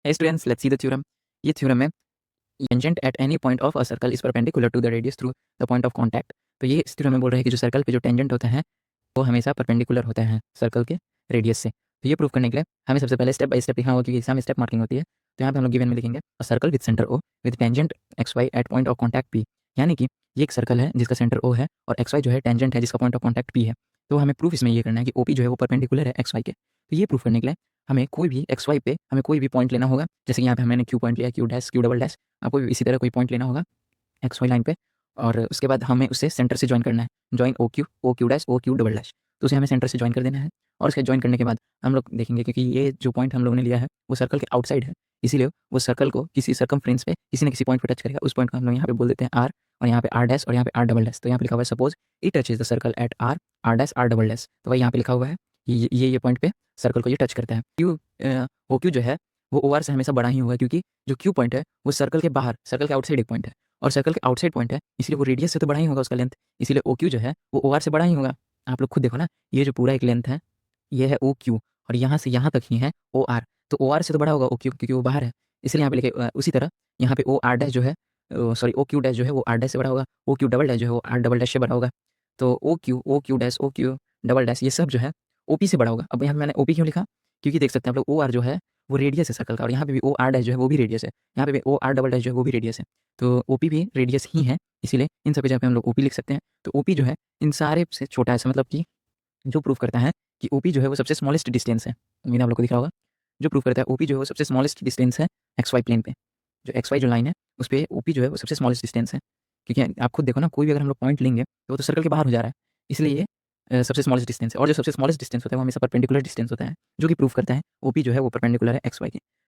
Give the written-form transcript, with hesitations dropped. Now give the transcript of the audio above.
Hey students, let's see the theorem. ये theorem है tangent at any point of a circle is perpendicular to the radius through the point of contact. तो ये इस theorem में बोल रहे हैं कि जो सर्कल पे जो टेंजेंट होते हैं वो हमेशा परपेंडिकुलर होते हैं सर्कल के रेडियस से। तो ये प्रूव करने के लिए हमें सबसे पहले स्टेप बाय स्टेप लिखना होगा क्योंकि इसमें स्टेप मार्किंग होती है। तो यहाँ पे हम लोग गिवन में लिखेंगे a circle with centre O with tangent X Y at point of contact P. यानी कि ये एक सर्कल है जिसका सेंटर ओ है और एक्स वाई जो है टेंजेंट है जिसका पॉइंट ऑफ कॉन्टैक्ट पी है। तो हमें प्रूफ इसमें ये करना है कि ओपी जो है वो परपेंडिकुलर है एक्स वाई के। तो ये प्रूफ करने के लिए हमें कोई भी एक्स वाई पे हमें कोई भी पॉइंट लेना होगा। जैसे कि यहाँ पे मैंने क्यू पॉइंट लिया, Q dash, Q double dash. आपको भी इसी तरह कोई पॉइंट लेना होगा एक्स वाई लाइन पे और उसके बाद हमें उसे सेंटर से जॉइन करना है। Join O Q dash, O Q double dash. तो उसे हमें सेंटर से जॉइन कर देना है और उसके जॉइन करने के बाद हम लोग देखेंगे क्योंकि ये जो पॉइंट हम लोगों ने लिया है वो सर्कल के आउटसाइड है, इसीलिए वो सर्कल को किसी सर्कमफ्रेंस पे किसी न किसी पॉइंट पे टच करेगा। उस पॉइंट को हम लोग यहाँ पे बोल देते हैं आर और यहाँ पे आर डैश और यहाँ पे आर डबल डैश। तो यहाँ पे लिखा हुआ है suppose it touches the circle at R dash R double dash. तो वही यहाँ पे लिखा हुआ है ये पॉइंट पे सर्कल को ये टच करता है। ओ क्यू जो है वो ओ आर से हमेशा बड़ा ही होगा क्योंकि जो क्यू पॉइंट है वो सर्कल के बाहर, सर्कल के आउटसाइड एक पॉइंट है और सर्कल के आउटसाइड पॉइंट है, इसलिए वो रेडियस से तो बड़ा ही होगा उसका लेंथ। इसीलिए ओ क्यू जो है वो ओ आर से बड़ा ही होगा। आप लोग खुद देखो ना, ये जो पूरा एक लेंथ है ये है ओ क्यू और यहाँ से यहाँ तक ही है ओ आर। तो ओ आर से तो बड़ा होगा ओ क्यू क्योंकि वो बाहर है, इसलिए यहाँ पे लिखे उसी तरह यहाँ पे ओ आर डैश जो है सॉरी ओ क्यू डैश जो है वो आर डैश से बड़ा होगा, ओ क्यू डबल डैश जो है वो आर डबल डैश से बड़ा होगा। तो O Q dash, O Q double dash ये सब जो है ओ पी से बड़ा होगा। अब यहाँ पे मैंने ओ पी क्यों लिखा, क्योंकि देख सकते हैं आप लोग ओ आर जो है वो रेडियस है सर्कल का और यहाँ पे भी ओ आर डैश जो है वो भी रेडियस है, यहाँ पे भी ओ आर डबल डैश जो है वो भी रेडियस है। तो ओ पी भी रेडियस ही है, इसीलिए इन सब की जगह पे हम लोग ओ पी लिख सकते हैं। तो ओ पी जो है इन सारे से छोटा है, मतलब कि जो प्रूव करता है कि ओपी जो है वो सबसे स्मॉलेस्ट डिस्टेंस है। मैंने आप लोग को दिखा होगा, जो प्रूव करता है ओपी जो है वो सबसे स्मॉलेस्ट डिस्टेंस है एक्स वाई प्लेन पे। जो एक्स वाई जो लाइन है उस पे ओपी जो है वो सबसे स्मॉलेस्ट डिस्टेंस है, क्योंकि आप खुद देखो ना कोई भी अगर हम लोग पॉइंट लेंगे तो वो तो सर्कल के बाहर हो जा रहा है, इसलिए ये सबसे स्मॉलेस्ट डिस्टेंस है। और जो सबसे स्मॉलेस्ट डिस्टेंस होता है वो हमेशा परपेंडिकुलर डिस्टेंस होता है, जो कि प्रूव करता है ओपी जो है वो परपेंडिकुलर है एक्स वाई के।